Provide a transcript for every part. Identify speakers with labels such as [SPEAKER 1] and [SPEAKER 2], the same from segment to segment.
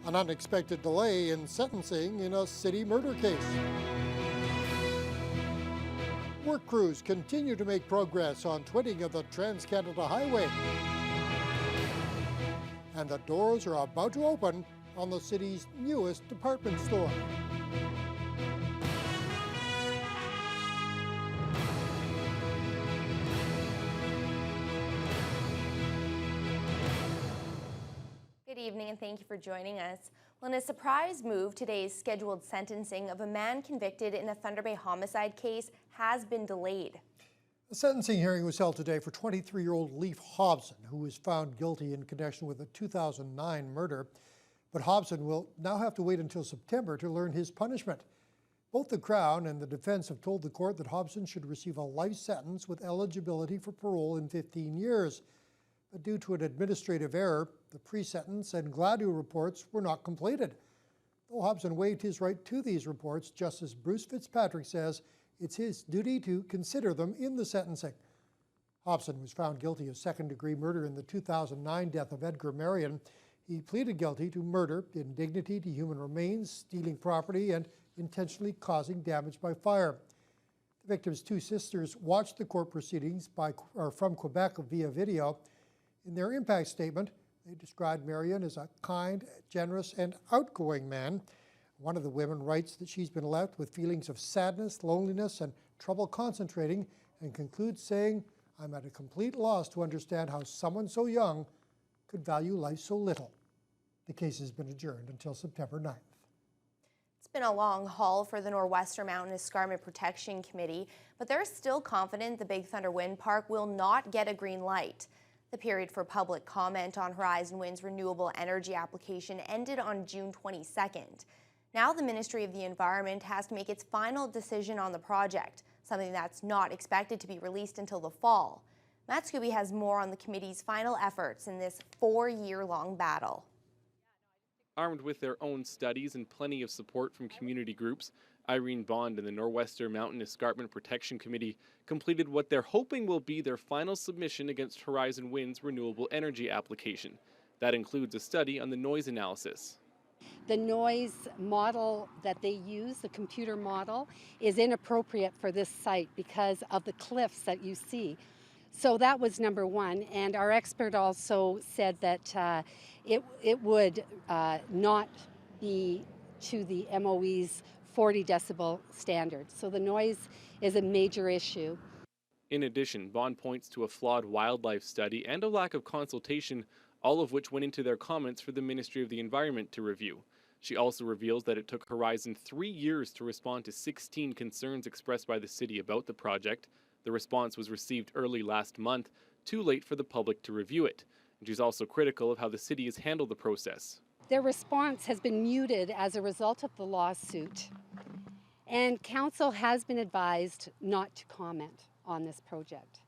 [SPEAKER 1] An unexpected delay in sentencing in a city murder case. Work crews continue to make progress on twinning of the Trans-Canada Highway. And the doors are about to open on the city's newest department store.
[SPEAKER 2] Good evening and thank you for joining us. Well, in a surprise move, today's scheduled sentencing of a man convicted in a Thunder Bay homicide case has been delayed.
[SPEAKER 1] The sentencing hearing was held today for 23-year-old Leif Hobson, who was found guilty in connection with a 2009 murder. But Hobson will now have to wait until September to learn his punishment. Both the Crown and the defense have told the court that Hobson should receive a life sentence with eligibility for parole in 15 years. But due to an administrative error, the pre-sentence and Gladue reports were not completed. Though Hobson waived his right to these reports, Justice Bruce Fitzpatrick says it's his duty to consider them in the sentencing. Hobson was found guilty of second-degree murder in the 2009 death of Edgar Marion. He pleaded guilty to murder, indignity to human remains, stealing property, and intentionally causing damage by fire. The victim's two sisters watched the court proceedings from Quebec via video. In their impact statement, they described Marion as a kind, generous, and outgoing man. One of the women writes that she's been left with feelings of sadness, loneliness, and trouble concentrating, and concludes saying, "I'm at a complete loss to understand how someone so young could value life so little." The case has been adjourned until September 9th.
[SPEAKER 2] It's been a long haul for the Northwestern Mountain Escarpment Protection Committee, but they're still confident the Big Thunder Wind Park will not get a green light. The period for public comment on Horizon Wind's renewable energy application ended on June 22nd. Now the Ministry of the Environment has to make its final decision on the project, something that's not expected to be released until the fall. Matt Scooby has more on the committee's final efforts in this 4-year-long battle.
[SPEAKER 3] Armed with their own studies and plenty of support from community groups, Irene Bond and the Northwestern Mountain Escarpment Protection Committee completed what they're hoping will be their final submission against Horizon Wind's renewable energy application. That includes a study on the noise analysis.
[SPEAKER 4] The noise model that they use, the computer model, is inappropriate for this site because of the cliffs that you see. So that was number one, and our expert also said that it would not be to the MOE's 40 decibel standard. So the noise is a major issue.
[SPEAKER 3] In addition, Bond points to a flawed wildlife study and a lack of consultation, all of which went into their comments for the Ministry of the Environment to review. She also reveals that it took Horizon 3 years to respond to 16 concerns expressed by the city about the project. The response was received early last month, too late for the public to review it. And she's also critical of how the city has handled the process.
[SPEAKER 4] Their response has been muted as a result of the lawsuit, and council has been advised not to comment on this project.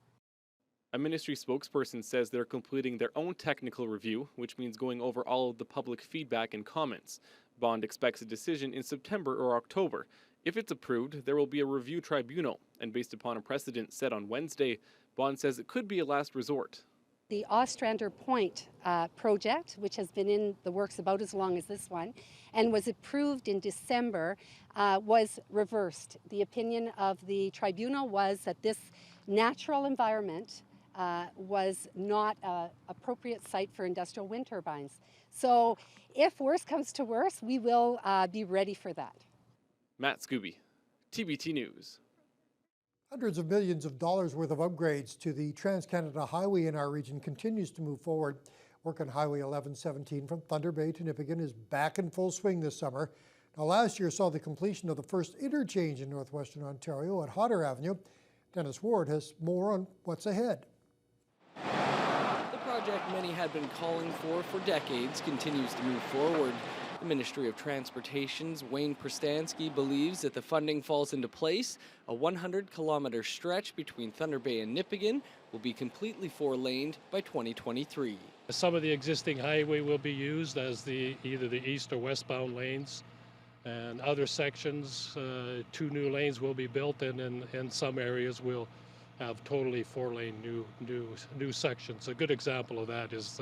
[SPEAKER 3] A ministry spokesperson says they're completing their own technical review, which means going over all of the public feedback and comments. Bond expects a decision in September or October. If it's approved, there will be a review tribunal, and based upon a precedent set on Wednesday, Bond says it could be a last resort.
[SPEAKER 4] The Ostrander Point project, which has been in the works about as long as this one, and was approved in December, was reversed. The opinion of the tribunal was that this natural environment was not an appropriate site for industrial wind turbines. So if worse comes to worse, we will be ready for that.
[SPEAKER 3] Matt Scooby, TBT News.
[SPEAKER 1] Hundreds of millions of dollars worth of upgrades to the Trans-Canada Highway in our region continues to move forward. Work on Highway 1117 from Thunder Bay to Nipigon is back in full swing this summer. Now, last year saw the completion of the first interchange in northwestern Ontario at Hodder Avenue. Dennis Ward has more on what's ahead.
[SPEAKER 5] The project many had been calling for decades continues to move forward. The Ministry of Transportation's Wayne Prestansky believes that the funding falls into place. A 100-kilometer stretch between Thunder Bay and Nipigon will be completely four-laned by 2023.
[SPEAKER 6] Some of the existing highway will be used as either the east or westbound lanes, and other sections, 2 new lanes will be built, and in some areas we'll have totally four-lane new sections. A good example of that is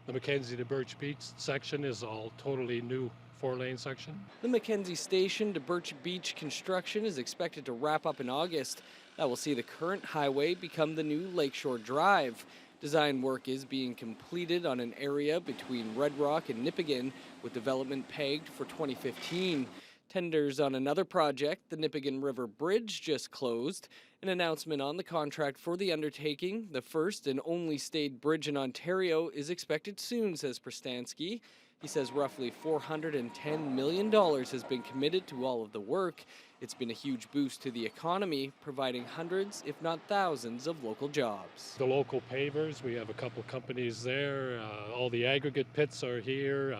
[SPEAKER 6] The Mackenzie to Birch Beach section is all totally new 4-lane section.
[SPEAKER 5] The Mackenzie Station to Birch Beach construction is expected to wrap up in August. That will see the current highway become the new Lakeshore Drive. Design work is being completed on an area between Red Rock and Nipigon, with development pegged for 2015. Tenders on another project, the Nipigon River Bridge, just closed. An announcement on the contract for the undertaking, the first and only stayed bridge in Ontario, is expected soon, says Prestansky. He says roughly $410 million has been committed to all of the work. It's been a huge boost to the economy, providing hundreds, if not thousands, of local jobs.
[SPEAKER 6] The local pavers, we have a couple companies there. All the aggregate pits are here.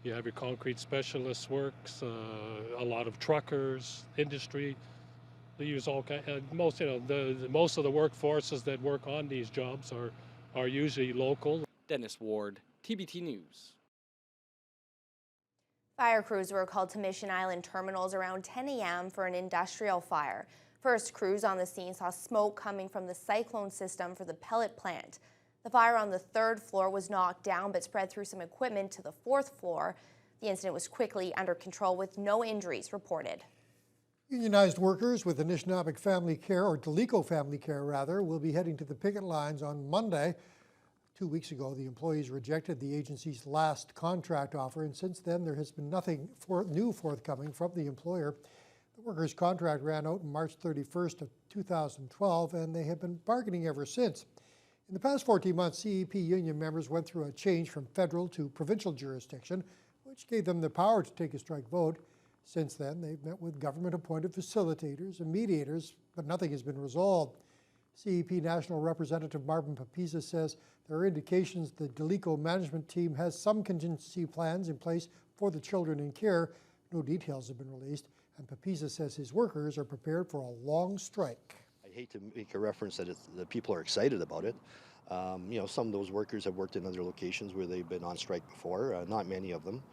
[SPEAKER 6] You have your concrete specialist works, a lot of truckers, industry. They use all most of the workforces that work on these jobs are usually local.
[SPEAKER 5] Dennis Ward, TBT News.
[SPEAKER 2] Fire crews were called to Mission Island terminals around 10 a.m. for an industrial fire. First crews on the scene saw smoke coming from the cyclone system for the pellet plant. The fire on the 3rd floor was knocked down but spread through some equipment to the 4th floor. The incident was quickly under control with no injuries reported.
[SPEAKER 1] Unionized workers with Anishinaabe Family Care, or Delico Family Care rather, will be heading to the picket lines on Monday. 2 weeks ago, the employees rejected the agency's last contract offer, and since then there has been nothing new forthcoming from the employer. The workers' contract ran out on March 31st of 2012, and they have been bargaining ever since. In the past 14 months, CEP union members went through a change from federal to provincial jurisdiction, which gave them the power to take a strike vote. Since then, they've met with government-appointed facilitators and mediators, but nothing has been resolved. CEP National Representative Marvin Papisa says there are indications the Delico management team has some contingency plans in place for the children in care. No details have been released, and Papisa says his workers are prepared for a long strike.
[SPEAKER 7] I hate to make a reference that the people are excited about it. Some of those workers have worked in other locations where they've been on strike before, not many of them.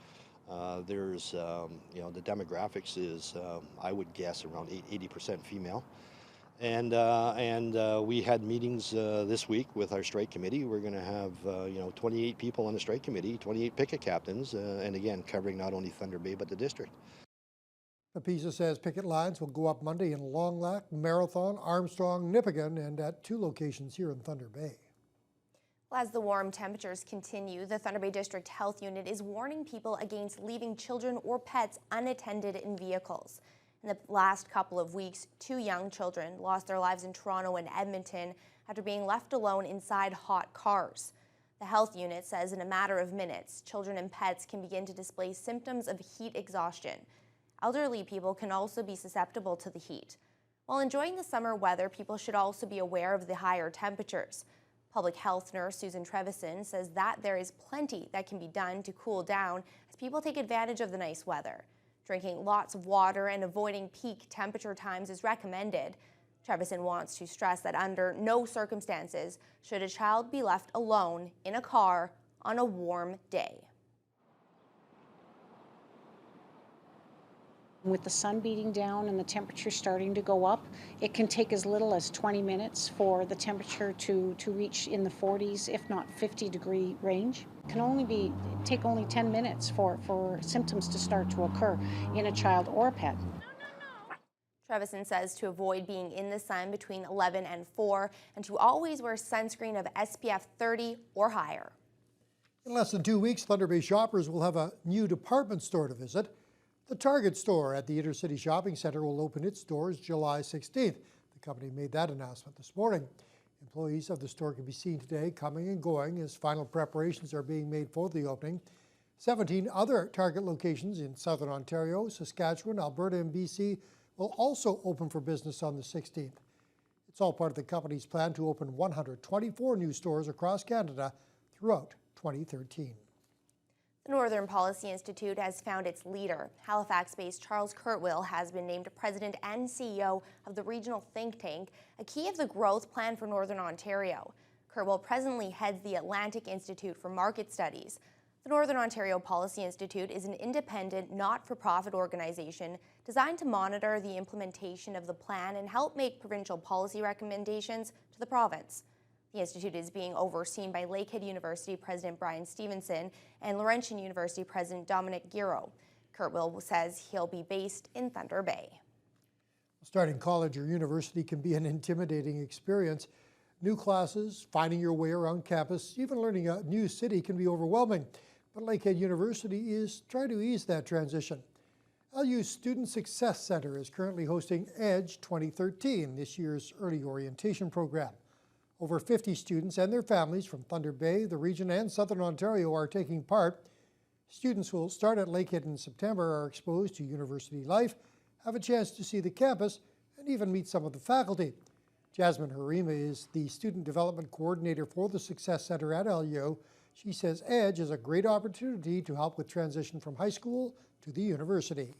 [SPEAKER 7] The demographics is, I would guess, around 80% female. And we had meetings this week with our strike committee. We're going to have 28 people on the strike committee, 28 picket captains, and again covering not only Thunder Bay but the district.
[SPEAKER 1] Papisa says picket lines will go up Monday in Long Lac, Marathon, Armstrong, Nipigon, and at 2 locations here in Thunder Bay.
[SPEAKER 2] As the warm temperatures continue, the Thunder Bay District Health Unit is warning people against leaving children or pets unattended in vehicles. In the last couple of weeks, 2 young children lost their lives in Toronto and Edmonton after being left alone inside hot cars. The health unit says in a matter of minutes, children and pets can begin to display symptoms of heat exhaustion. Elderly people can also be susceptible to the heat. While enjoying the summer weather, people should also be aware of the higher temperatures. Public health nurse Susan Trevison says that there is plenty that can be done to cool down as people take advantage of the nice weather. Drinking lots of water and avoiding peak temperature times is recommended. Trevison wants to stress that under no circumstances should a child be left alone in a car on a warm day.
[SPEAKER 8] With the sun beating down and the temperature starting to go up, it can take as little as 20 minutes for the temperature to reach in the 40s, if not 50-degree range. It can take only 10 minutes for symptoms to start to occur in a child or a pet.
[SPEAKER 2] Trevison says to avoid being in the sun between 11 and 4 and to always wear sunscreen of SPF 30 or higher.
[SPEAKER 1] In less than 2 weeks, Thunder Bay shoppers will have a new department store to visit. The Target store at the Intercity Shopping Centre will open its doors July 16th. The company made that announcement this morning. Employees of the store can be seen today coming and going as final preparations are being made for the opening. 17 other Target locations in Southern Ontario, Saskatchewan, Alberta, and BC will also open for business on the 16th. It's all part of the company's plan to open 124 new stores across Canada throughout 2013.
[SPEAKER 2] The Northern Policy Institute has found its leader. Halifax-based Charles Kurtwill has been named president and CEO of the regional think tank, a key of the growth plan for Northern Ontario. Kurtwill presently heads the Atlantic Institute for Market Studies. The Northern Ontario Policy Institute is an independent, not-for-profit organization designed to monitor the implementation of the plan and help make provincial policy recommendations to the province. The institute is being overseen by Lakehead University President Brian Stevenson and Laurentian University President Dominic Giro. Kurt Will says he'll be based in Thunder Bay.
[SPEAKER 1] Starting college or university can be an intimidating experience. New classes, finding your way around campus, even learning a new city can be overwhelming. But Lakehead University is trying to ease that transition. LU's Student Success Center is currently hosting EDGE 2013, this year's early orientation program. Over 50 students and their families from Thunder Bay, the region, and Southern Ontario are taking part. Students who will start at Lakehead in September are exposed to university life, have a chance to see the campus, and even meet some of the faculty. Jasmine Harima is the Student Development Coordinator for the Success Center at LU. She says EDGE is a great opportunity to help with transition from high school to the university.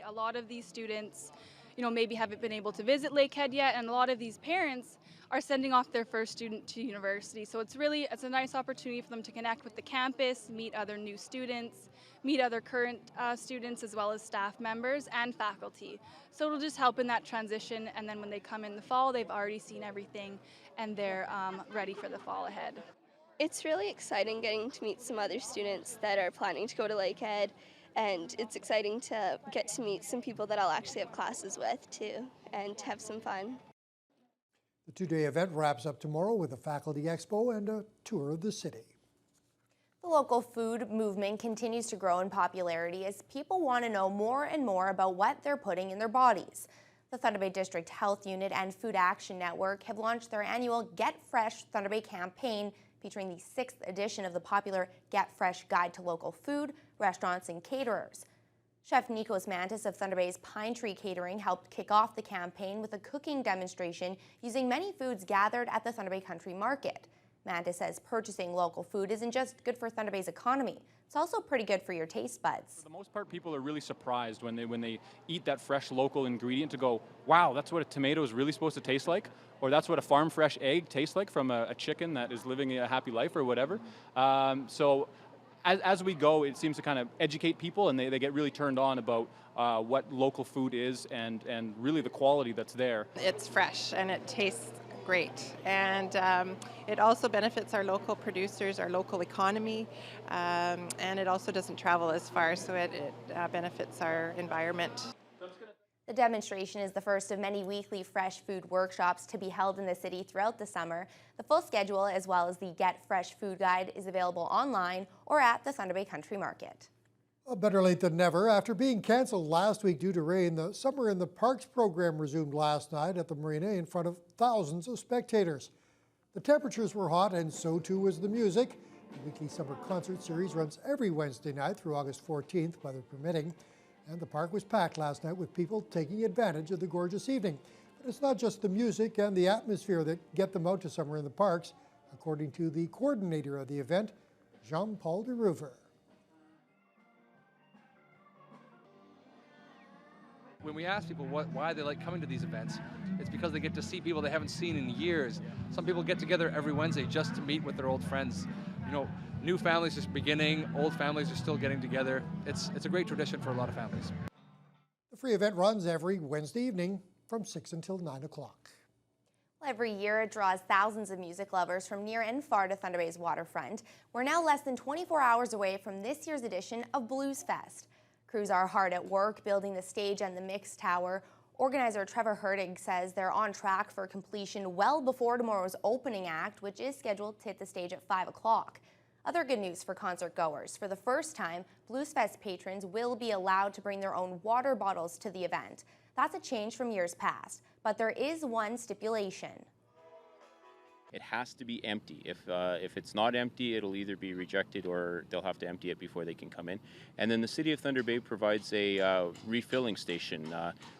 [SPEAKER 9] A lot of these students, maybe haven't been able to visit Lakehead yet, and a lot of these parents are sending off their first student to university. So it's a nice opportunity for them to connect with the campus, meet other new students, meet other current students, as well as staff members and faculty. So it'll just help in that transition, and then when they come in the fall, they've already seen everything and they're ready for the fall ahead.
[SPEAKER 10] It's really exciting getting to meet some other students that are planning to go to Lakehead, and it's exciting to get to meet some people that I'll actually have classes with too, and to have some fun.
[SPEAKER 1] The two-day event wraps up tomorrow with a faculty expo and a tour of the city.
[SPEAKER 2] The local food movement continues to grow in popularity as people want to know more and more about what they're putting in their bodies. The Thunder Bay District Health Unit and Food Action Network have launched their annual Get Fresh Thunder Bay campaign, featuring the 6th edition of the popular Get Fresh Guide to Local Food, Restaurants, and Caterers. Chef Nikos Mantis of Thunder Bay's Pine Tree Catering helped kick off the campaign with a cooking demonstration using many foods gathered at the Thunder Bay Country Market. Mantis says purchasing local food isn't just good for Thunder Bay's economy, it's also pretty good for your taste buds.
[SPEAKER 11] For the most part, people are really surprised when they eat that fresh local ingredient to go, wow, that's what a tomato is really supposed to taste like, or that's what a farm fresh egg tastes like from a chicken that is living a happy life or whatever. So as we go, it seems to kind of educate people, and they get really turned on about what local food is and really the quality that's there.
[SPEAKER 12] It's fresh and it tastes great, and it also benefits our local producers, our local economy, and it also doesn't travel as far, so it benefits our environment.
[SPEAKER 2] The demonstration is the first of many weekly fresh food workshops to be held in the city throughout the summer. The full schedule, as well as the Get Fresh Food Guide, is available online or at the Thunder Bay Country Market.
[SPEAKER 1] Well, better late than never. After being canceled last week due to rain, the Summer in the Parks program resumed last night at the Marina in front of thousands of spectators. The temperatures were hot, and so too was the music. The weekly summer concert series runs every Wednesday night through August 14th, weather permitting. And the park was packed last night with people taking advantage of the gorgeous evening. But it's not just the music and the atmosphere that get them out to Summer in the Parks, according to the coordinator of the event, Jean-Paul de Rouver.
[SPEAKER 13] When we ask people why they like coming to these events, it's because they get to see people they haven't seen in years. Some people get together every Wednesday just to meet with their old friends. New families just beginning, old families are still getting together. It's a great tradition for a lot of families.
[SPEAKER 1] The free event runs every Wednesday evening from 6 until 9 o'clock.
[SPEAKER 2] Every year it draws thousands of music lovers from near and far to Thunder Bay's waterfront. We're now less than 24 hours away from this year's edition of Blues Fest. Crews are hard at work building the stage and the mix tower. Organizer Trevor Hertig says they're on track for completion well before tomorrow's opening act, which is scheduled to hit the stage at 5 o'clock. Other good news for concert goers. For the first time, Blues Fest patrons will be allowed to bring their own water bottles to the event. That's a change from years past, but there is one stipulation.
[SPEAKER 14] It has to be empty. If it's not empty, it'll either be rejected or they'll have to empty it before they can come in. And then the City of Thunder Bay provides a refilling station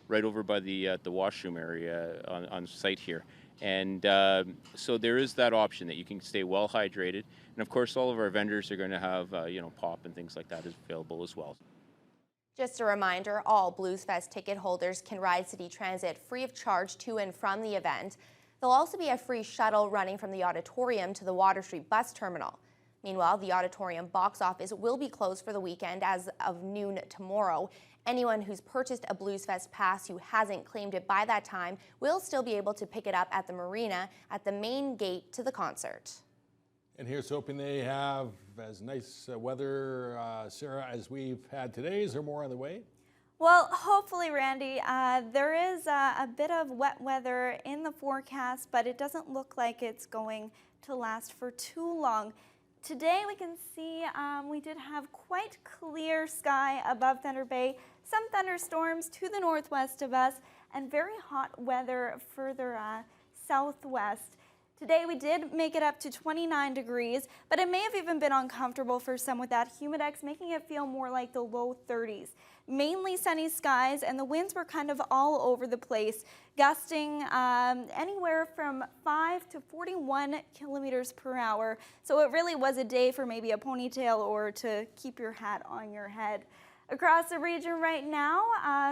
[SPEAKER 14] right over by the washroom area on site here. And so there is that option that you can stay well hydrated. And of course, all of our vendors are going to have pop and things like that is available as well.
[SPEAKER 2] Just a reminder, all Blues Fest ticket holders can ride City Transit free of charge to and from the event. There'll also be a free shuttle running from the auditorium to the Water Street bus terminal. Meanwhile, the auditorium box office will be closed for the weekend as of noon tomorrow. Anyone who's purchased a Blues Fest pass who hasn't claimed it by that time will still be able to pick it up at the marina at the main gate to the concert.
[SPEAKER 15] And here's hoping they have as nice weather, Sarah, as we've had today. Is there more on the way?
[SPEAKER 16] Well, hopefully, Randy. There is a bit of wet weather in the forecast, but it doesn't look like it's going to last for too long. Today we can see we did have quite clear sky above Thunder Bay, some thunderstorms to the northwest of us, and very hot weather further southwest. Today we did make it up to 29 degrees, but it may have even been uncomfortable for some with that humidex, making it feel more like the low 30s. Mainly sunny skies, and the winds were kind of all over the place, gusting anywhere from 5 to 41 kilometers per hour. So it really was a day for maybe a ponytail or to keep your hat on your head. Across the region right now,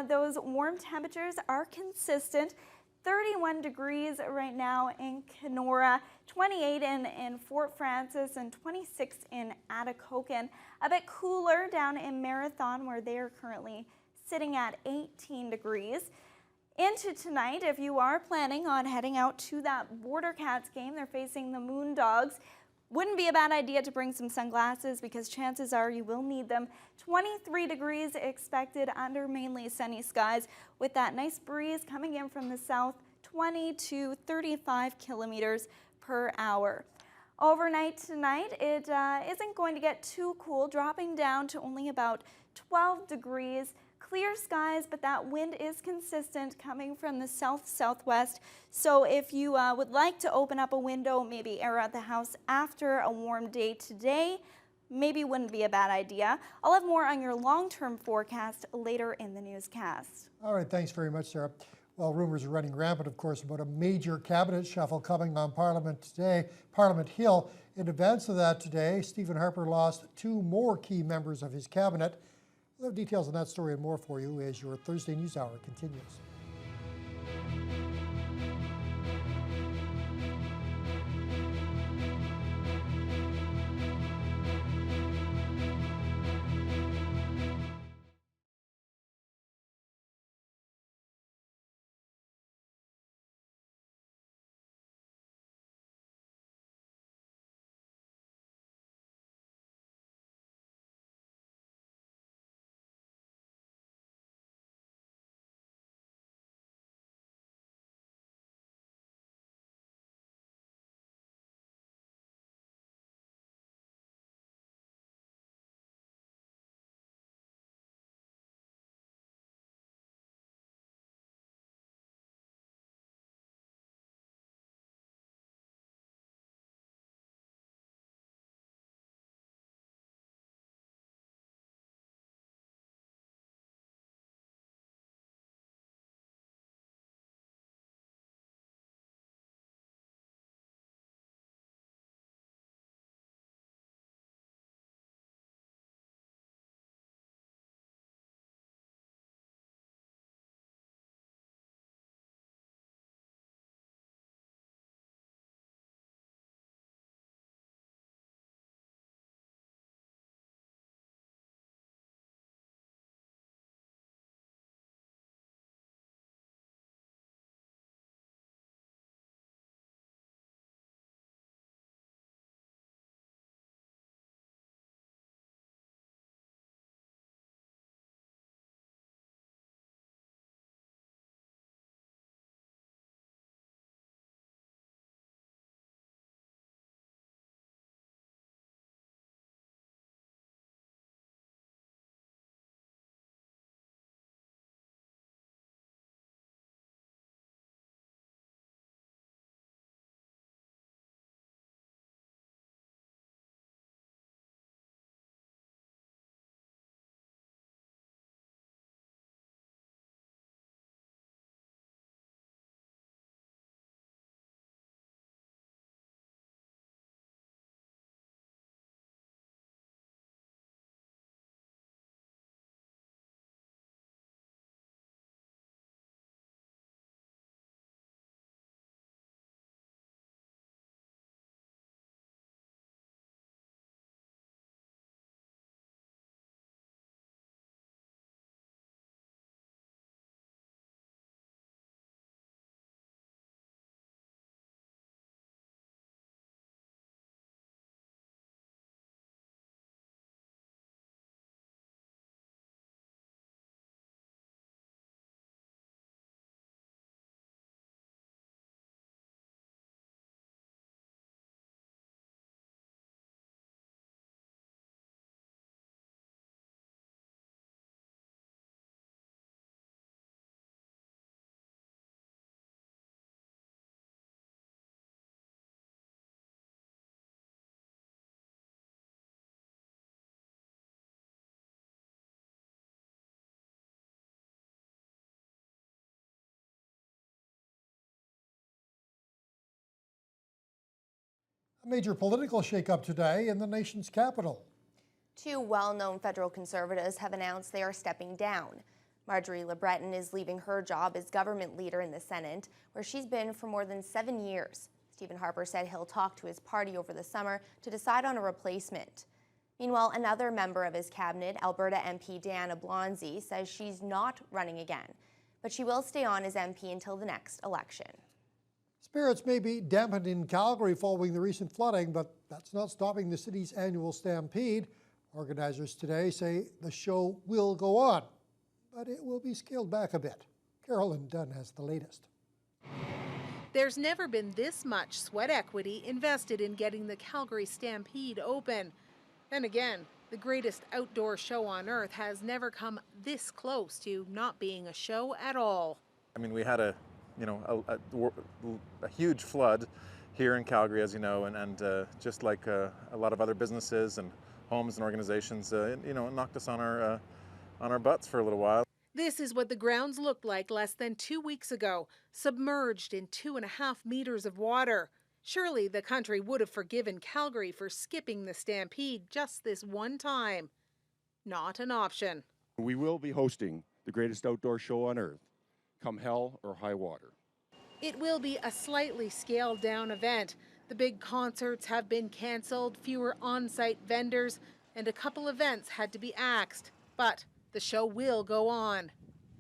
[SPEAKER 16] those warm temperatures are consistent. 31 degrees right now in Kenora, 28 in Fort Francis, and 26 in Atikokan. A bit cooler down in Marathon, where they are currently sitting at 18 degrees. Into tonight, if you are planning on heading out to that Border Cats game, they're facing the Moondogs. Wouldn't be a bad idea to bring some sunglasses because chances are you will need them. 23 degrees expected under mainly sunny skies with that nice breeze coming in from the south, 20 to 35 kilometers per hour. Overnight tonight, it isn't going to get too cool, dropping down to only about 12 degrees. Clear skies, but that wind is consistent coming from the south-southwest. So if you would like to open up a window, maybe air out the house after a warm day today, maybe wouldn't be a bad idea. I'll have more on your long-term forecast later in the newscast.
[SPEAKER 1] All right, thanks very much, Sarah. Well, rumors are running rampant, of course, about a major cabinet shuffle coming on Parliament Hill. In advance of that today, Stephen Harper lost 2 more key members of his cabinet. We'll have details on that story and more for you as your Thursday News Hour continues. A major political shakeup today in the nation's capital.
[SPEAKER 2] Two well-known federal conservatives have announced they are stepping down. Marjorie Le Breton is leaving her job as government leader in the Senate, where she's been for more than 7 years. Stephen Harper said he'll talk to his party over the summer to decide on a replacement. Meanwhile, another member of his cabinet, Alberta MP Diana Blonsey, says she's not running again, but she will stay on as MP until the next election.
[SPEAKER 1] Spirits may be dampened in Calgary following the recent flooding, but that's not stopping the city's annual stampede. Organizers today say the show will go on, but it will be scaled back a bit. Carolyn Dunn has the latest.
[SPEAKER 17] There's never been this much sweat equity invested in getting the Calgary Stampede open. Then again, the greatest outdoor show on earth has never come this close to not being a show at all.
[SPEAKER 18] I mean, we had a huge flood here in Calgary, as you know, and just like a lot of other businesses and homes and organizations, it knocked us on our butts for a little while.
[SPEAKER 17] This is what the grounds looked like less than 2 weeks ago, submerged in 2.5 meters of water. Surely the country would have forgiven Calgary for skipping the Stampede just this one time. Not an option.
[SPEAKER 19] We will be hosting the greatest outdoor show on earth, come hell or high water.
[SPEAKER 17] It will be a slightly scaled down event. The big concerts have been canceled, fewer on-site vendors, and a couple events had to be axed. But the show will go on.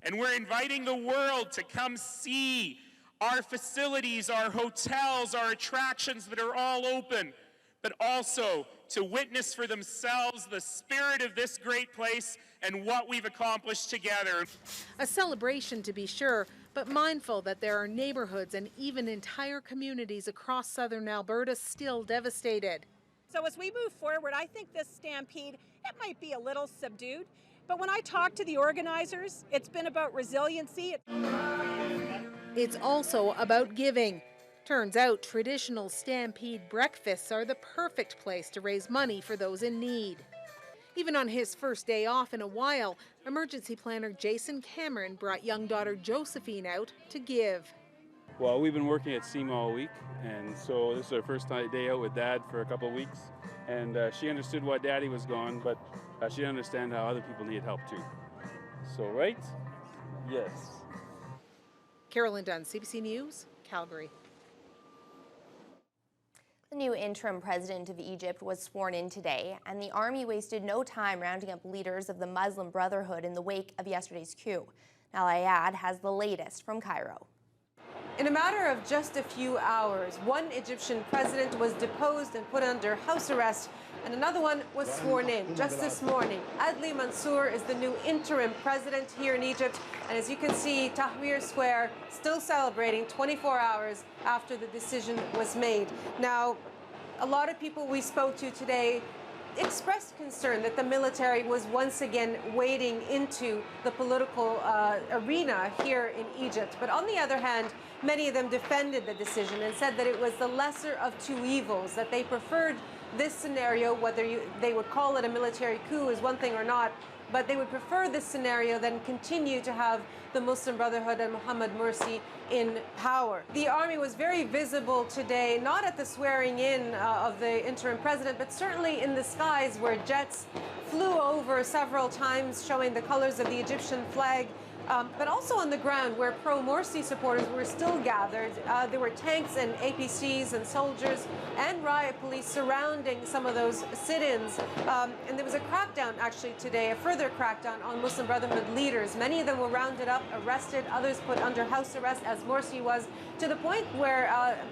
[SPEAKER 20] And we're inviting the world to come see our facilities, our hotels, our attractions that are all open, but also to witness for themselves the spirit of this great place and what we've accomplished together.
[SPEAKER 17] A celebration, to be sure, but mindful that there are neighborhoods and even entire communities across southern Alberta still devastated.
[SPEAKER 21] So as we move forward, I think this stampede, it might be a little subdued, but when I talk to the organizers, it's been about resiliency.
[SPEAKER 17] It's also about giving. Turns out traditional stampede breakfasts are the perfect place to raise money for those in need. Even on his first day off in a while, emergency planner Jason Cameron brought young daughter Josephine out to give.
[SPEAKER 22] Well, we've been working at SEMA all week, and so this is our first day out with Dad for a couple of weeks. And she understood why Daddy was gone, but she didn't understand how other people need help too. So, right? Yes.
[SPEAKER 17] Carolyn Dunn, CBC News, Calgary.
[SPEAKER 2] The new interim president of Egypt was sworn in today, and the army wasted no time rounding up leaders of the Muslim Brotherhood in the wake of yesterday's coup. Al Ayad has the latest from Cairo.
[SPEAKER 23] In a matter of just a few hours, one Egyptian president was deposed and put under house arrest, and another one was sworn in just this morning. Adli Mansour is the new interim president here in Egypt, and as you can see, Tahrir Square still celebrating 24 hours after the decision was made. Now, a lot of people we spoke to today expressed concern that the military was once again wading into the political arena here in Egypt. But on the other hand, many of them defended the decision and said that it was the lesser of two evils, that they preferred this scenario, whether they would call it a military coup is one thing or not, but they would prefer this scenario than continue to have the Muslim Brotherhood and Mohammed Morsi in power. The army was very visible today, not at the swearing in of the interim president, but certainly in the skies where jets flew over several times showing the colors of the Egyptian flag. But also on the ground where pro-Morsi supporters were still gathered. There were tanks and APCs and soldiers and riot police surrounding some of those sit-ins. And there was a crackdown actually today, a further crackdown on Muslim Brotherhood leaders. Many of them were rounded up, arrested, others put under house arrest, as Morsi was, to the point where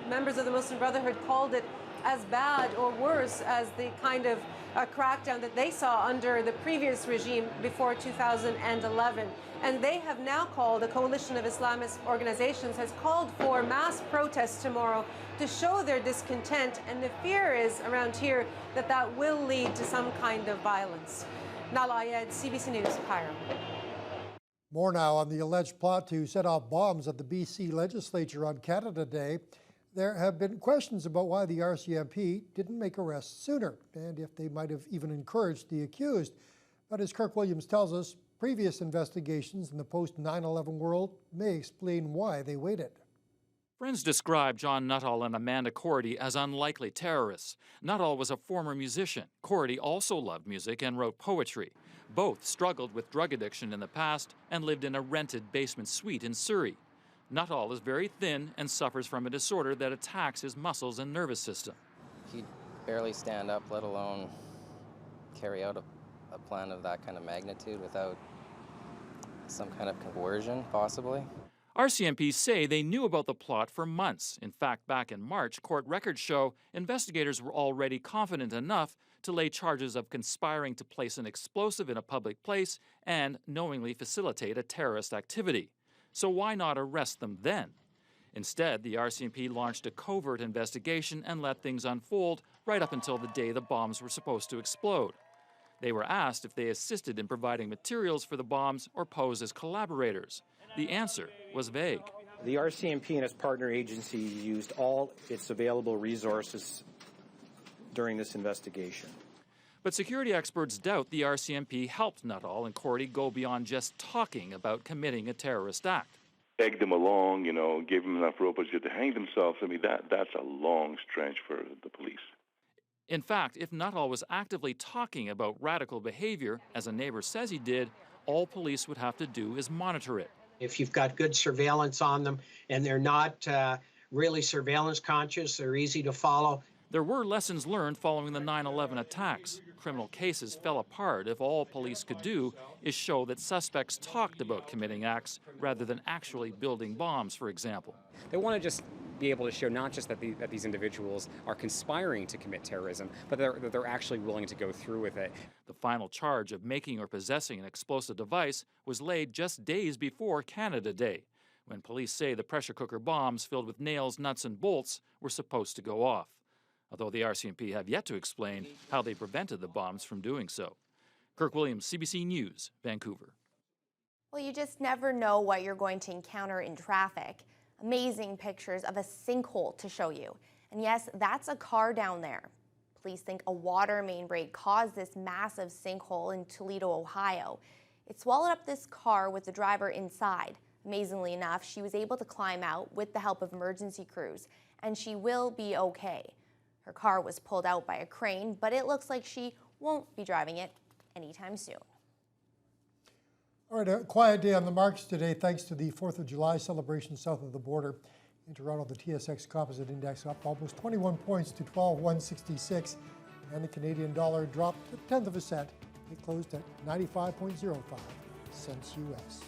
[SPEAKER 23] members of the Muslim Brotherhood called it as bad or worse as the kind of crackdown that they saw under the previous regime before 2011. And they have now called, a coalition of Islamist organizations has called for mass protests tomorrow to show their discontent. And the fear is around here that that will lead to some kind of violence. Nala Ayed, CBC News, Cairo.
[SPEAKER 1] More now on the alleged plot to set off bombs at the BC legislature on Canada Day. There have been questions about why the RCMP didn't make arrests sooner, and if they might have even encouraged the accused. But as Kirk Williams tells us, previous investigations in the post-9/11 world may explain why they waited.
[SPEAKER 3] Friends describe John Nuttall and Amanda Cordy as unlikely terrorists. Nuttall was a former musician. Cordy also loved music and wrote poetry. Both struggled with drug addiction in the past and lived in a rented basement suite in Surrey. Nuttall is very thin and suffers from a disorder that attacks his muscles and nervous system.
[SPEAKER 4] He'd barely stand up, let alone carry out a plan of that kind of magnitude without some kind of coercion, possibly.
[SPEAKER 3] RCMP say they knew about the plot for months. In fact, back in March, court records show investigators were already confident enough to lay charges of conspiring to place an explosive in a public place and knowingly facilitate a terrorist activity. So why not arrest them then? Instead, the RCMP launched a covert investigation and let things unfold right up until the day the bombs were supposed to explode. They were asked if they assisted in providing materials for the bombs or posed as collaborators. The answer was vague.
[SPEAKER 6] The RCMP and its partner agencies used all its available resources during this investigation.
[SPEAKER 3] But security experts doubt the RCMP helped Nuttall and Cordy go beyond just talking about committing a terrorist act.
[SPEAKER 24] Egg them along, give them enough rope to hang themselves. I mean, that's a long stretch for the police.
[SPEAKER 3] In fact, if Nuttall was actively talking about radical behavior, as a neighbor says he did, all police would have to do is monitor it.
[SPEAKER 25] If you've got good surveillance on them and they're not really surveillance conscious, they're easy to follow.
[SPEAKER 3] There were lessons learned following the 9/11 attacks. Criminal cases fell apart if all police could do is show that suspects talked about committing acts rather than actually building bombs, for example.
[SPEAKER 26] They want to just be able to show not just that these individuals are conspiring to commit terrorism, but that they're actually willing to go through with it.
[SPEAKER 3] The final charge of making or possessing an explosive device was laid just days before Canada Day, when police say the pressure cooker bombs filled with nails, nuts, and bolts were supposed to go off, although the RCMP have yet to explain how they prevented the bombs from doing so. Kirk Williams, CBC News, Vancouver.
[SPEAKER 2] Well, you just never know what you're going to encounter in traffic. Amazing pictures of a sinkhole to show you. And yes, that's a car down there. Police think a water main break caused this massive sinkhole in Toledo, Ohio. It swallowed up this car with the driver inside. Amazingly enough, she was able to climb out with the help of emergency crews, and she will be okay. Her car was pulled out by a crane, but it looks like she won't be driving it anytime soon.
[SPEAKER 1] All right, a quiet day on the markets today thanks to the 4th of July celebration south of the border. In Toronto, the TSX Composite Index up almost 21 points to 12,166, and the Canadian dollar dropped a tenth of a cent. It closed at 95.05 cents US.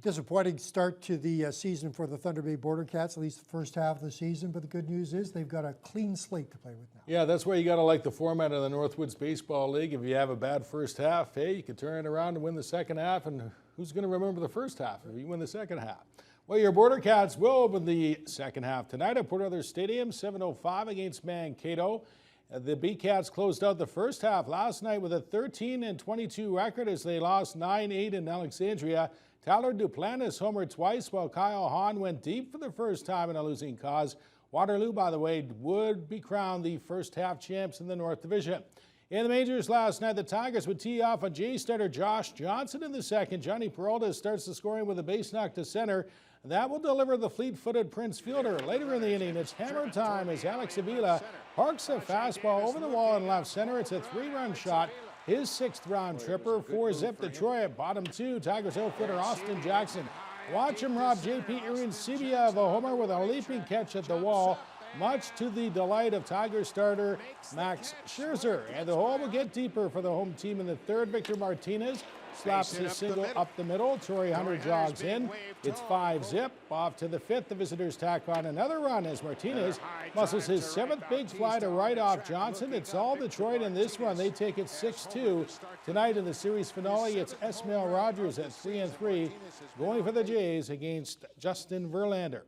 [SPEAKER 1] Disappointing start to the season for the Thunder Bay Border Cats, at least the first half of the season, but the good news is they've got a clean slate to play with now.
[SPEAKER 15] Yeah, that's why you got to like the format of the Northwoods Baseball League. If you have a bad first half, hey, you can turn it around and win the second half, and who's going to remember the first half if you win the second half? Well, your Border Cats will open the second half tonight at Port Arthur Stadium, 7:05 against Mankato. The B-Cats closed out the first half last night with a 13-22 record as they lost 9-8 in Alexandria. Tyler Duplantis homered twice while Kyle Hahn went deep for the first time in a losing cause. Waterloo, by the way, would be crowned the first half champs in the North Division. In the majors last night, the Tigers would tee off on Jay starter Josh Johnson in the second. Johnny Peralta starts the scoring with a base knock to center. That will deliver the fleet-footed Prince Fielder. Later in the inning, it's hammer time as Alex Avila parks a fastball over the wall in left center. It's a 3-run shot. His 6th round tripper, 4-zip Detroit. Bottom 2, Tigers outfielder Austin Jackson. Watch him rob JP Irincibia of a homer with a leaping catch at the wall, much to the delight of Tigers starter Max Scherzer. And the hole will get deeper for the home team in the third. Victor Martinez slaps his single up the middle. Torrey Hunter jogs in. It's 5-zip. Off to the 5th. The visitors tack on another run as Martinez muscles his 7th big fly to right off Johnson. It's all Detroit in this one. They take it 6-2. Tonight in the series finale, it's Esmail Rogers at 3-3, going for the Jays against Justin Verlander.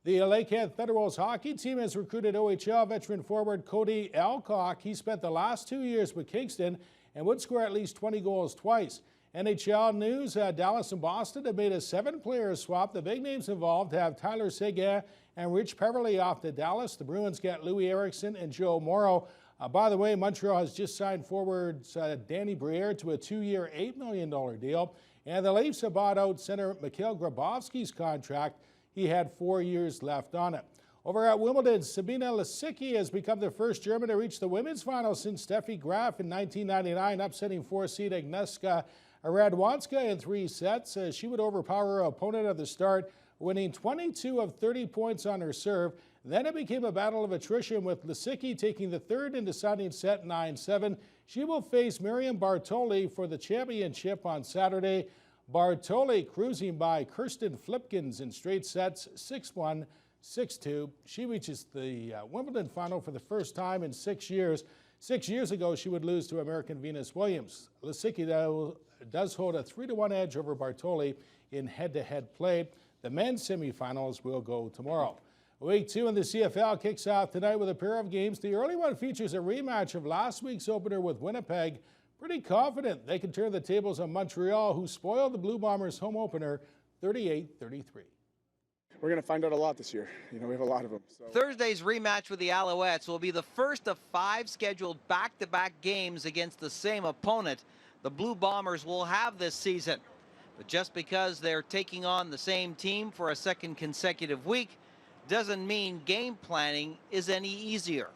[SPEAKER 15] The Lakehead Thunderbolts hockey team has recruited OHL veteran forward Cody Alcock. He spent the last 2 years with Kingston and would score at least 20 goals twice. NHL news, Dallas and Boston have made a 7-player swap. The big names involved have Tyler Seguin and Rich Peverly off to Dallas. The Bruins get Louis Eriksson and Joe Morrow. By the way, Montreal has just signed forwards Danny Briere to a 2-year, $8 million deal. And the Leafs have bought out center Mikhail Grabowski's contract. He had 4 years left on it. Over at Wimbledon, Sabina Lisicki has become the first German to reach the women's final since Steffi Graf in 1999, upsetting 4-seed Agnieszka Radwanska in 3 sets. She would overpower her opponent at the start, winning 22 of 30 points on her serve. Then it became a battle of attrition, with Lisicki taking the third and deciding set 9-7. She will face Miriam Bartoli for the championship on Saturday. Bartoli cruising by Kirsten Flipkins in straight sets, 6-1, 6-2. She reaches the Wimbledon final for the first time in 6 years. 6 years ago, she would lose to American Venus Williams. Lisicki does hold a 3-1 edge over Bartoli in head-to-head play. The men's semifinals will go tomorrow. Week 2 in the CFL kicks off tonight with a pair of games. The early one features a rematch of last week's opener with Winnipeg. Pretty confident they can turn the tables on Montreal, who spoiled the Blue Bombers' home opener 38-33.
[SPEAKER 5] We're going to find out a lot this year. You know, we have a lot of them. So.
[SPEAKER 7] Thursday's rematch with the Alouettes will be the first of 5 scheduled back-to-back games against the same opponent the Blue Bombers will have this season. But just because they're taking on the same team for a second consecutive week doesn't mean game planning is any easier.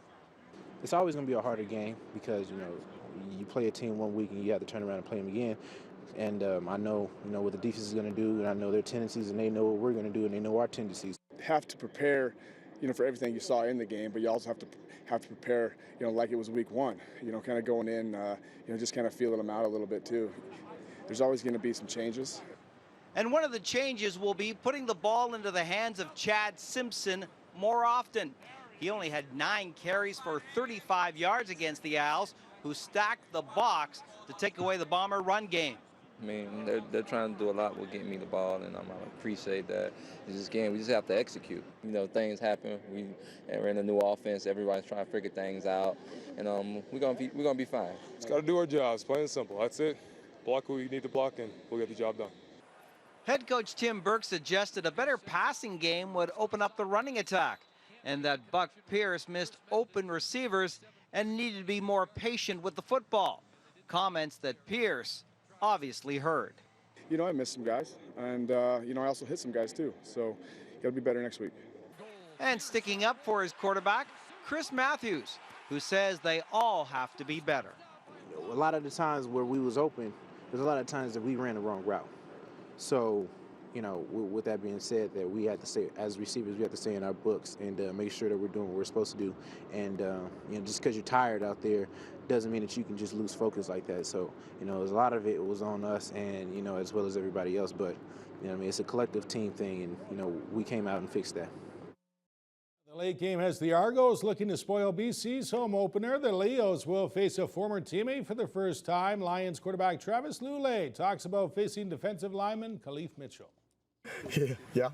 [SPEAKER 8] It's always going to be a harder game because, you know, you play a team 1 week and you have to turn around and play them again. And I know, what the defense is going to do, and I know their tendencies, and they know what we're going to do, and they know our tendencies.
[SPEAKER 5] Have to prepare, for everything you saw in the game, but you also have to prepare, like it was week 1. Kind of going in, just kind of feeling them out a little bit too. There's always going to be some changes.
[SPEAKER 7] And one of the changes will be putting the ball into the hands of Chad Simpson more often. He only had 9 carries for 35 yards against the Owls, who stacked the box to take away the Bomber run game.
[SPEAKER 9] I mean, they're trying to do a lot with getting me the ball, and I appreciate that. It's this game, we just have to execute. Things happen. We're in a new offense. Everybody's trying to figure things out, and we're gonna be fine.
[SPEAKER 10] Just got to do our jobs, plain and simple. That's it. Block who you need to block, and we'll get the job done.
[SPEAKER 7] Head coach Tim Burke suggested a better passing game would open up the running attack, and that Buck Pierce missed open receivers and needed to be more patient with the football. Comments that Pierce obviously heard.
[SPEAKER 5] I missed some guys, and I also hit some guys too, so got to be better next week.
[SPEAKER 7] And sticking up for his quarterback, Chris Matthews, who says they all have to be better.
[SPEAKER 8] A lot of the times where we was open, there's a lot of times that we ran the wrong route. So, with that being said, that we have to say, as receivers, we have to stay in our books and make sure that we're doing what we're supposed to do. And, just because you're tired out there doesn't mean that you can just lose focus like that. So, a lot of it was on us and, as well as everybody else. But, You know what I mean? It's a collective team thing, and, you know, we came out and fixed that.
[SPEAKER 15] The late game has the Argos looking to spoil BC's home opener. The Leos will face a former teammate for the first time. Lions quarterback Travis Lulay talks about facing defensive lineman Khalif Mitchell.
[SPEAKER 11] Yeah.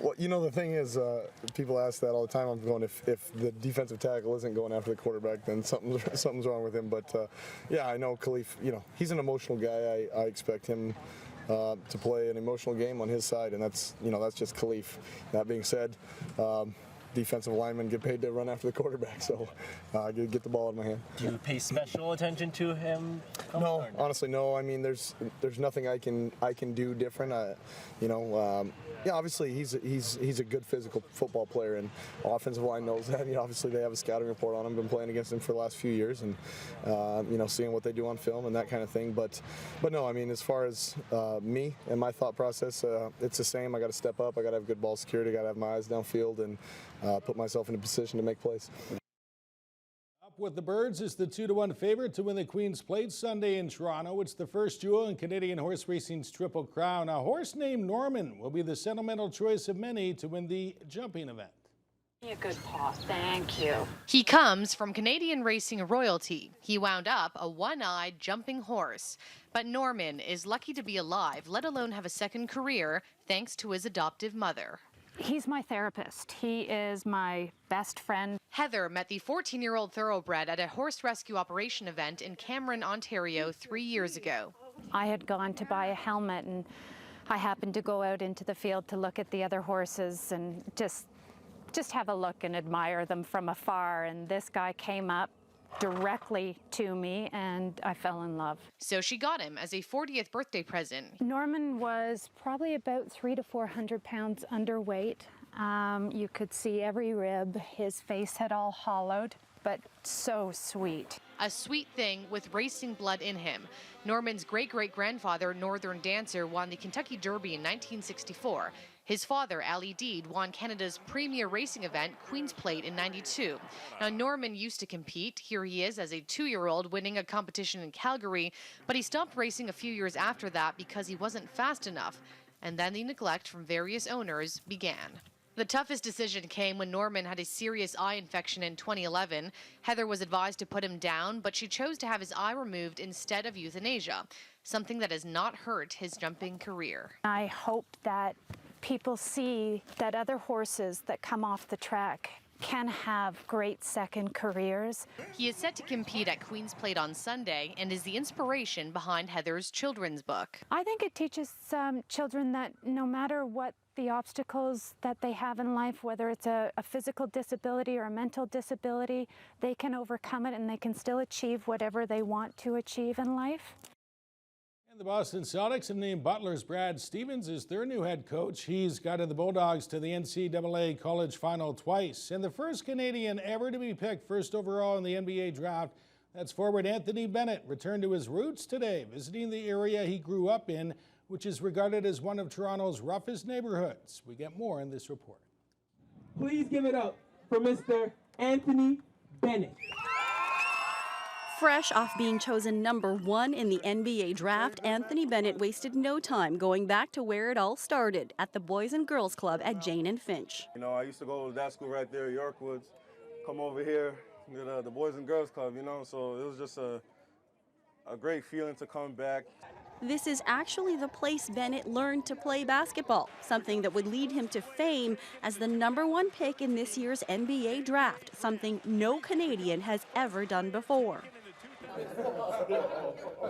[SPEAKER 11] Well, you know, the thing is, people ask that all the time. I'm going, if the defensive tackle isn't going after the quarterback, then something's wrong with him. But yeah, I know Khalif. You know, he's an emotional guy. I expect him to play an emotional game on his side, and that's just Khalif. That being said, defensive linemen get paid to run after the quarterback, so get the ball out of my hand.
[SPEAKER 12] Do you pay special attention to him?
[SPEAKER 11] No, honestly, no. I mean, there's nothing I can do different. Yeah, obviously he's a good physical football player, and offensive line knows that. You know, obviously they have a scouting report on him. Been playing against him for the last few years, and seeing what they do on film and that kind of thing. But no, I mean, as far as me and my thought process, it's the same. I got to step up. I got to have good ball security. Got to have my eyes downfield and put myself in a position to make plays.
[SPEAKER 15] Up with the Birds is the 2-1 favorite to win the Queen's Plate Sunday in Toronto. It's the first jewel in Canadian horse racing's Triple Crown. A horse named Norman will be the sentimental choice of many to win the jumping event.
[SPEAKER 13] A good paw, thank you.
[SPEAKER 14] He comes from Canadian racing royalty. He wound up a one-eyed jumping horse. But Norman is lucky to be alive, let alone have a second career, thanks to his adoptive mother.
[SPEAKER 13] He's my therapist. He is my best friend.
[SPEAKER 14] Heather met the 14-year-old thoroughbred at a horse rescue operation event in Cameron, Ontario 3 years ago.
[SPEAKER 13] I had gone to buy a helmet, and I happened to go out into the field to look at the other horses and just have a look and admire them from afar. And this guy came up directly to me, and I fell in love.
[SPEAKER 14] So she got him as a 40th birthday present.
[SPEAKER 13] Norman was probably about 300 to 400 pounds underweight. You could see every rib. His face had all hollowed, but so sweet.
[SPEAKER 14] A sweet thing with racing blood in him. Norman's great-great-grandfather, Northern Dancer, won the Kentucky Derby in 1964. His father, Ali Deed, won Canada's premier racing event, Queen's Plate, in '92. Now, Norman used to compete. Here he is as a 2-year-old winning a competition in Calgary, but he stopped racing a few years after that because he wasn't fast enough. And then the neglect from various owners began. The toughest decision came when Norman had a serious eye infection in 2011. Heather was advised to put him down, but she chose to have his eye removed instead of euthanasia, something that has not hurt his jumping career.
[SPEAKER 13] I hope that people see that other horses that come off the track can have great second careers.
[SPEAKER 14] He is set to compete at Queen's Plate on Sunday and is the inspiration behind Heather's children's book.
[SPEAKER 13] I think it teaches children that no matter what the obstacles that they have in life, whether it's a physical disability or a mental disability, they can overcome it and they can still achieve whatever they want to achieve in life.
[SPEAKER 15] And the Boston Celtics have named Butler's Brad Stevens as their new head coach. He's guided the Bulldogs to the NCAA college final twice, and the first Canadian ever to be picked first overall in the NBA draft. That's forward Anthony Bennett returned to his roots today, visiting the area he grew up in, which is regarded as one of Toronto's roughest neighborhoods. We get more in this report.
[SPEAKER 16] Please give it up for Mr. Anthony Bennett.
[SPEAKER 18] Fresh off being chosen #1 in the NBA draft, Anthony Bennett wasted no time going back to where it all started, at the Boys and Girls Club at Jane and Finch.
[SPEAKER 27] You know, I used to go to that school right there, Yorkwoods, come over here to the Boys and Girls Club, you know, so it was just a great feeling to come back.
[SPEAKER 18] This is actually the place Bennett learned to play basketball, something that would lead him to fame as the #1 pick in this year's NBA draft, something no Canadian has ever done before.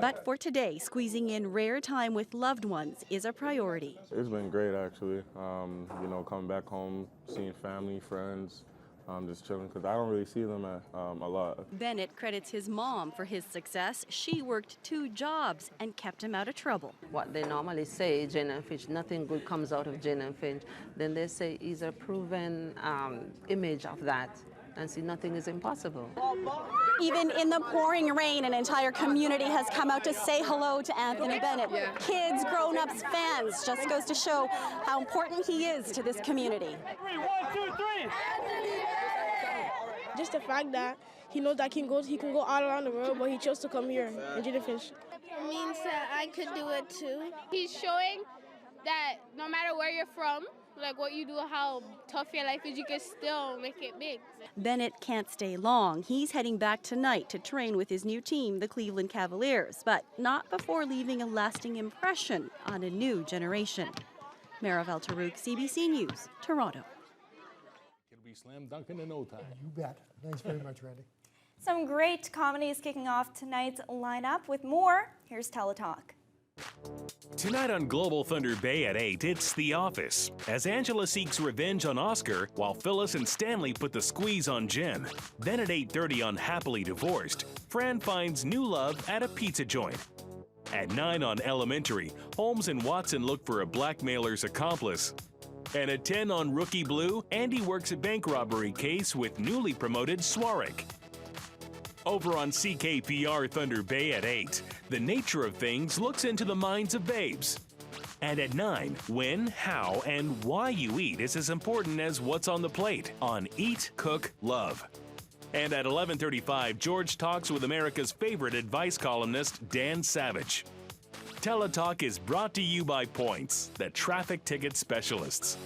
[SPEAKER 18] But for today, squeezing in rare time with loved ones is a priority.
[SPEAKER 27] It's been great, actually. You know, coming back home, seeing family, friends, just chilling, because I don't really see them a lot.
[SPEAKER 18] Bennett credits his mom for his success. She worked 2 jobs and kept him out of trouble.
[SPEAKER 28] What they normally say, Jane and Finch, nothing good comes out of Jane and Finch. Then they say he's a proven image of that. And see, nothing is impossible.
[SPEAKER 18] Even in the pouring rain, an entire community has come out to say hello to Anthony Bennett. Kids, grown-ups, fans, just goes to show how important he is to this community.
[SPEAKER 16] 1, 2, 3.
[SPEAKER 29] Just the fact that he knows that he can go all around the world, but he chose to come here in Jane and Finch.
[SPEAKER 4] It means that I could do it too. He's showing that no matter where you're from, like what you do, how tough your life is, you can still make it big.
[SPEAKER 18] Bennett can't stay long. He's heading back tonight to train with his new team, the Cleveland Cavaliers, but not before leaving a lasting impression on a new generation. Marivel Tarouk, CBC News, Toronto.
[SPEAKER 15] It'll be slam dunking in no time.
[SPEAKER 1] You bet. Thanks very much, Randy.
[SPEAKER 6] Some great comedies kicking off tonight's lineup. With more, here's Teletalk.
[SPEAKER 17] Tonight on Global Thunder Bay at 8, it's The Office, as Angela seeks revenge on Oscar while Phyllis and Stanley put the squeeze on Jen. Then at 8:30 on Happily Divorced, Fran finds new love at a pizza joint. At 9 on Elementary, Holmes and Watson look for a blackmailer's accomplice. And at 10 on Rookie Blue, Andy works a bank robbery case with newly promoted Swarik. Over on CKPR Thunder Bay at 8, The Nature of Things looks into the minds of babes. And at 9, when, how, and why you eat is as important as what's on the plate on Eat, Cook, Love. And at 11:35, George talks with America's favorite advice columnist, Dan Savage. Teletalk is brought to you by Points, the traffic ticket specialists.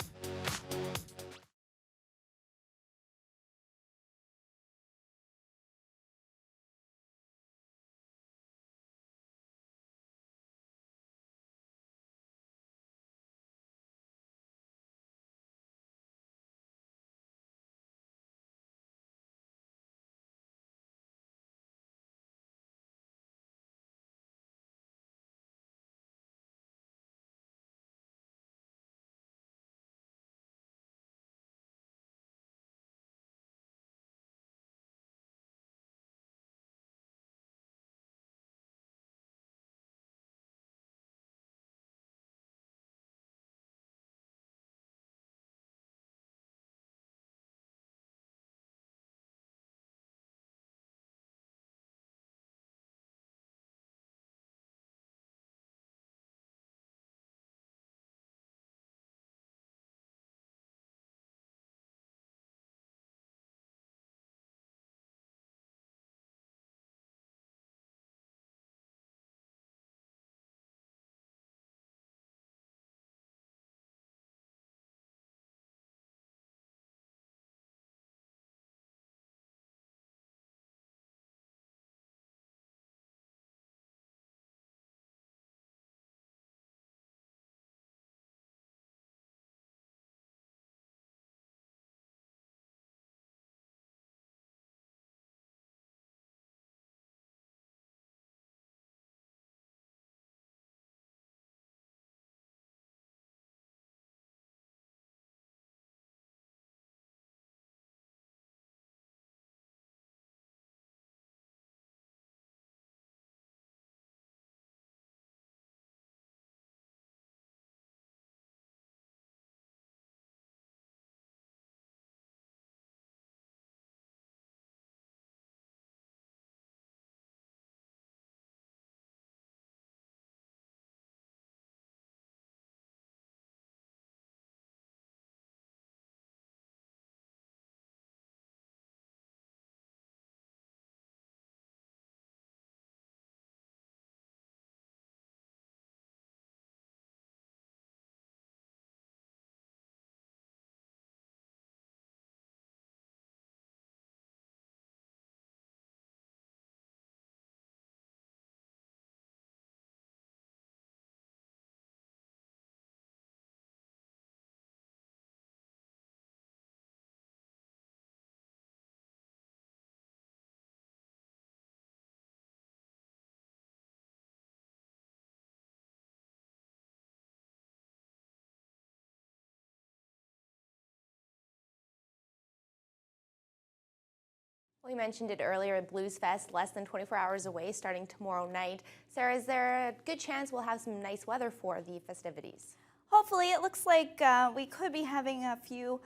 [SPEAKER 2] We mentioned it earlier, Blues Fest, less than 24 hours away, starting tomorrow night. Sarah, is there a good chance we'll have some nice weather for the festivities?
[SPEAKER 6] Hopefully, it looks like we could be having a few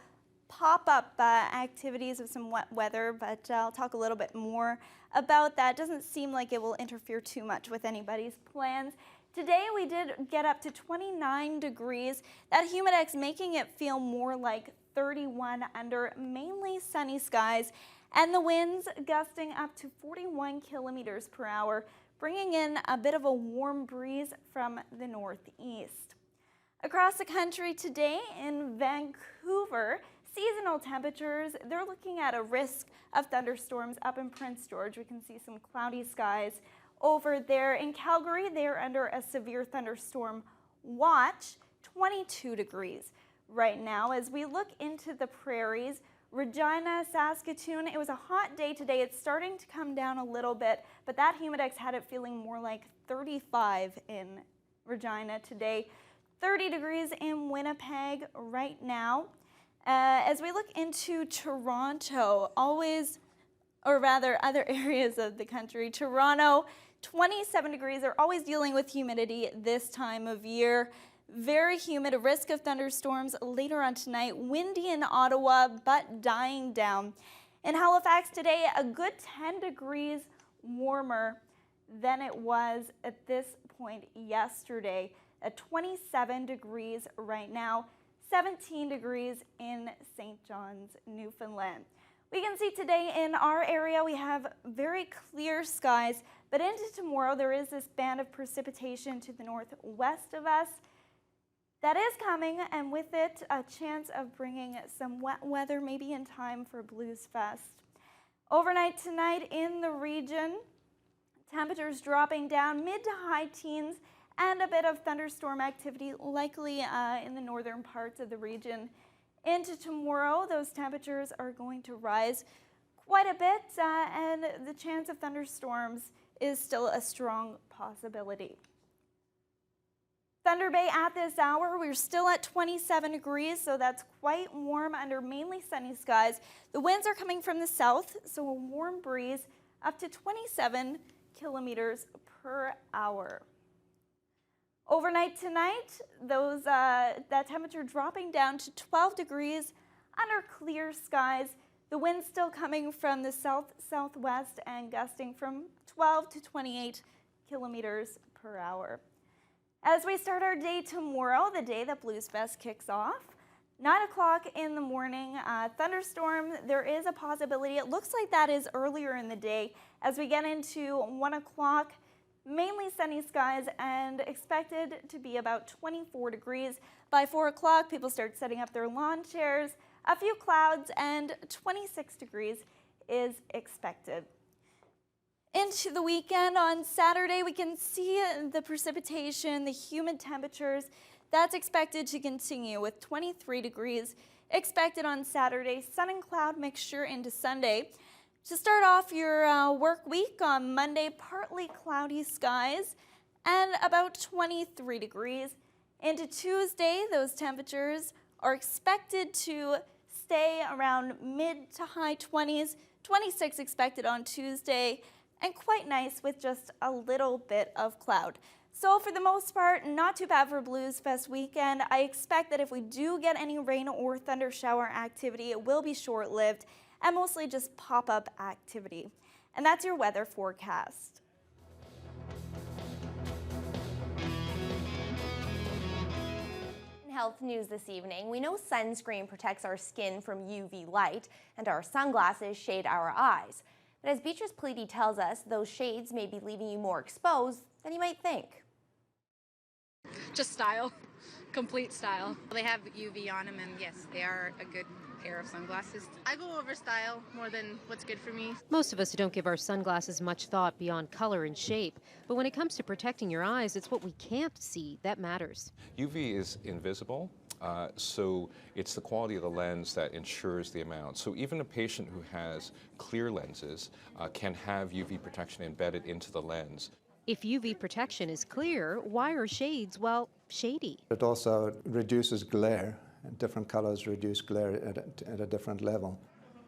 [SPEAKER 6] pop-up activities of some wet weather, but I'll talk a little bit more about that. Doesn't seem like it will interfere too much with anybody's plans. Today we did get up to 29 degrees. That humidex making it feel more like 31 under mainly sunny skies, and the winds gusting up to 41 kilometers per hour. bringing in a bit of a warm breeze from the northeast. Across the country today in Vancouver, seasonal temperatures, they're looking at a risk of thunderstorms up in Prince George. We can see some cloudy skies over there. In Calgary, they're under a severe thunderstorm watch, 22 degrees right now. As we look into the prairies, Regina, Saskatoon, it was a hot day today. It's starting to come down a little bit, but that humidex had it feeling more like 35 in Regina today. 30 degrees in Winnipeg right now. As we look into Toronto, other areas of the country, Toronto, 27 degrees. They're always dealing with humidity this time of year. Very humid, a risk of thunderstorms later on tonight. Windy in Ottawa, but dying down. In Halifax today, a good 10 degrees warmer than it was at this point yesterday. At 27 degrees right now, 17 degrees in St. John's, Newfoundland. We can see today in our area we have very clear skies, but into tomorrow there is this band of precipitation to the northwest of us that is coming, and with it a chance of bringing some wet weather maybe in time for Blues Fest. Overnight tonight in the region, temperatures dropping down mid to high teens, and a bit of thunderstorm activity likely in the northern parts of the region. Into tomorrow, those temperatures are going to rise quite a bit, and the chance of thunderstorms is still a strong possibility. Thunder Bay at this hour, we're still at 27 degrees, so that's quite warm under mainly sunny skies. The winds are coming from the south, so a warm breeze up to 27 kilometers per hour. Overnight tonight, that temperature dropping down to 12 degrees under clear skies. The wind still coming from the south-southwest and gusting from 12 to 28 kilometers per hour. As we start our day tomorrow, the day that Blues Fest kicks off, 9 o'clock in the morning, thunderstorm, there is a possibility. It looks like that is earlier in the day. As we get into 1 o'clock, mainly sunny skies and expected to be about 24 degrees. By 4 o'clock, people start setting up their lawn chairs, a few clouds, and 26 degrees is expected. Into the weekend on Saturday, we can see the precipitation, the humid temperatures. That's expected to continue with 23 degrees expected on Saturday, sun and cloud mixture into Sunday. To start off your work week on Monday, partly cloudy skies and about 23 degrees. Into Tuesday, those temperatures are expected to stay around mid to high 20s, 26 expected on Tuesday, and quite nice with just a little bit of cloud. So for the most part, not too bad for Blues Fest weekend. I expect that if we do get any rain or thunder shower activity, it will be short-lived and mostly just pop-up activity. And that's your weather forecast.
[SPEAKER 2] In health news this evening, we know sunscreen protects our skin from UV light and our sunglasses shade our eyes. But as Beatrice Pleedy tells us, those shades may be leaving you more exposed than you might think.
[SPEAKER 19] Just style, complete style. They have UV on them, and yes, they are a good pair of sunglasses. I go over style more than what's good for me.
[SPEAKER 14] Most of us don't give our sunglasses much thought beyond color and shape, but when it comes to protecting your eyes, it's what we can't see that matters.
[SPEAKER 20] UV is invisible, so it's the quality of the lens that ensures the amount. So even a patient who has clear lenses can have UV protection embedded into the lens.
[SPEAKER 14] If UV protection is clear, why are shades, well, shady?
[SPEAKER 21] It also reduces glare. Different colors reduce glare at a different level.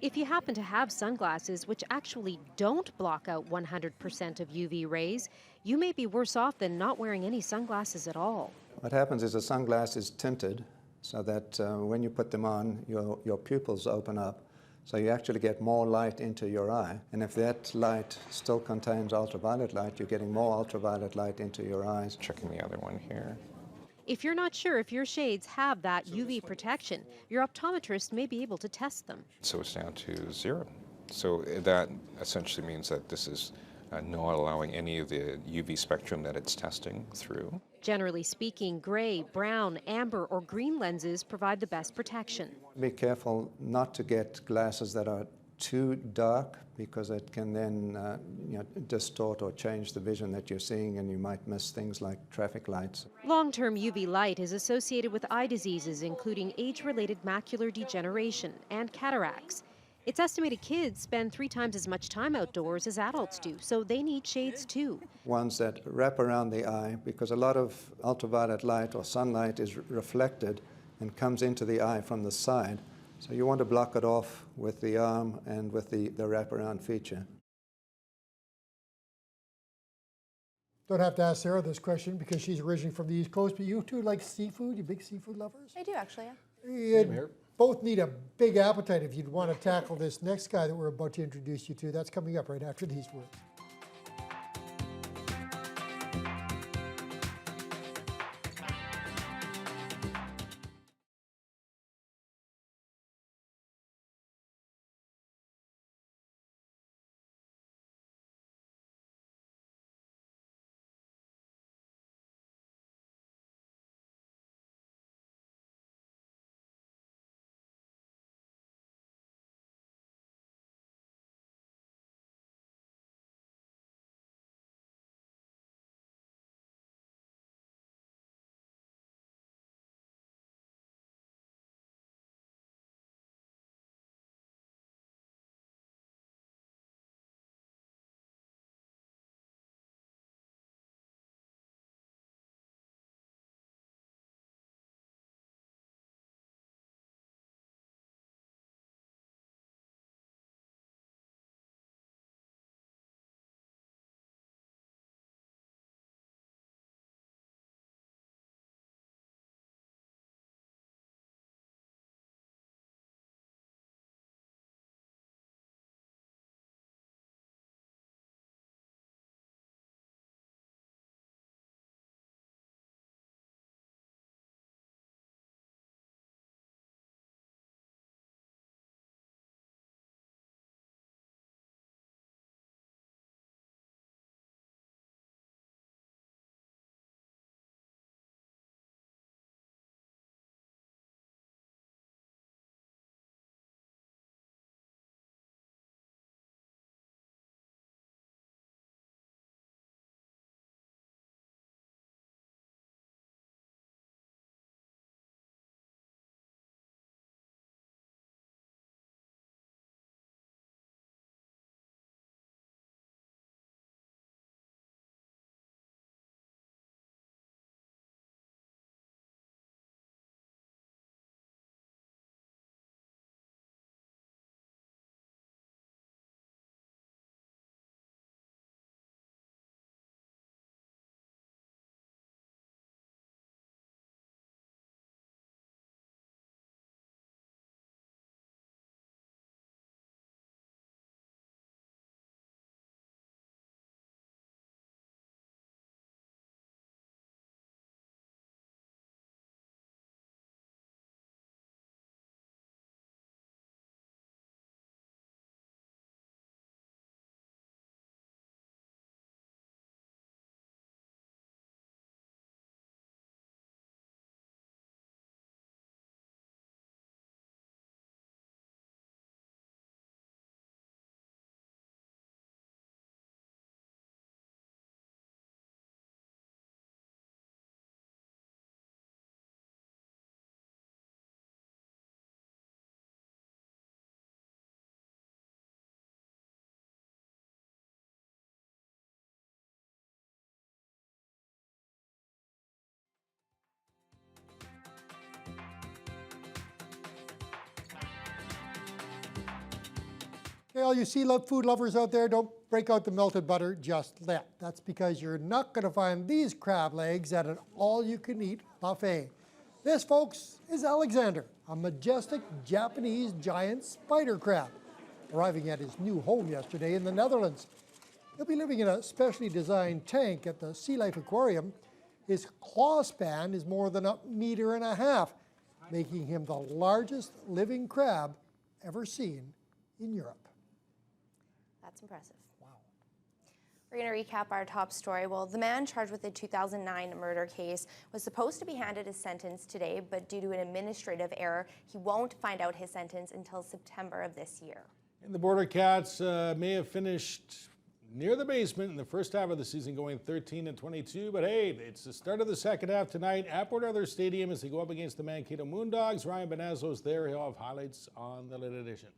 [SPEAKER 14] If you happen to have sunglasses which actually don't block out 100% of UV rays, you may be worse off than not wearing any sunglasses at all.
[SPEAKER 21] What happens is a sunglass is tinted so that when you put them on, your pupils open up. So you actually get more light into your eye. And if that light still contains ultraviolet light, you're getting more ultraviolet light into your eyes.
[SPEAKER 20] Checking the other one here.
[SPEAKER 14] If you're not sure if your shades have that UV protection, your optometrist may be able to test them.
[SPEAKER 20] So it's down to 0. So that essentially means that this is not allowing any of the UV spectrum that it's testing through.
[SPEAKER 3] Generally speaking, gray, brown, amber, or green lenses provide the best protection.
[SPEAKER 21] Be careful not to get glasses that are too dark, because it can then distort or change the vision that you're seeing, and you might miss things like traffic lights.
[SPEAKER 3] Long-term UV light is associated with eye diseases, including age-related macular degeneration and cataracts. It's estimated kids spend 3 times as much time outdoors as adults do, so they need shades too.
[SPEAKER 21] Ones that wrap around the eye, because a lot of ultraviolet light or sunlight is reflected and comes into the eye from the side. So you want to block it off with the arm and with the wraparound feature.
[SPEAKER 1] Don't have to ask Sarah this question because she's originally from the East Coast, but you two like seafood? You big seafood lovers?
[SPEAKER 2] I do, actually, yeah.
[SPEAKER 1] Same here. Both need a big appetite if you'd want to tackle this next guy that we're about to introduce you to. That's coming up right after these words. Okay, all you food lovers out there, don't break out the melted butter just yet. That's because you're not going to find these crab legs at an all-you-can-eat buffet. This, folks, is Alexander, a majestic Japanese giant spider crab, arriving at his new home yesterday in the Netherlands. He'll be living in a specially designed tank at the Sea Life Aquarium. His claw span is more than 1.5 meters, making him the largest living crab ever seen in Europe.
[SPEAKER 2] That's impressive.
[SPEAKER 1] Wow.
[SPEAKER 2] We're going to recap our top story. Well, the man charged with the 2009 murder case was supposed to be handed his sentence today, but due to an administrative error, he won't find out his sentence until September of this year.
[SPEAKER 15] And the Border Cats may have finished near the basement in the first half of the season, going 13-22. But hey, it's the start of the second half tonight at Port Arthur Stadium as they go up against the Mankato Moondogs. Ryan Benazzo's there. He'll have highlights on the Lit Edition.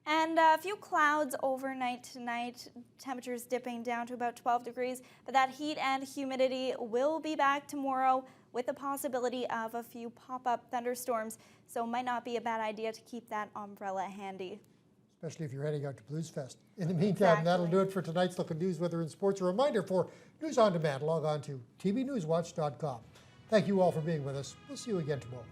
[SPEAKER 6] And a few clouds overnight tonight, temperatures dipping down to about 12 degrees, but that heat and humidity will be back tomorrow with the possibility of a few pop-up thunderstorms, so it might not be a bad idea to keep that umbrella handy.
[SPEAKER 1] Especially if you're heading out to Blues Fest. In the meantime, That'll do it for tonight's look at news, weather, and sports. A reminder for News on Demand, log on to tvnewswatch.com. Thank you all for being with us. We'll see you again tomorrow.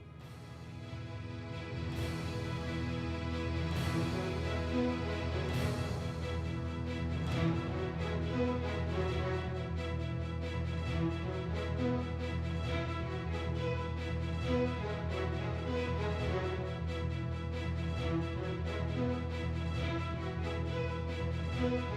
[SPEAKER 1] Thank you.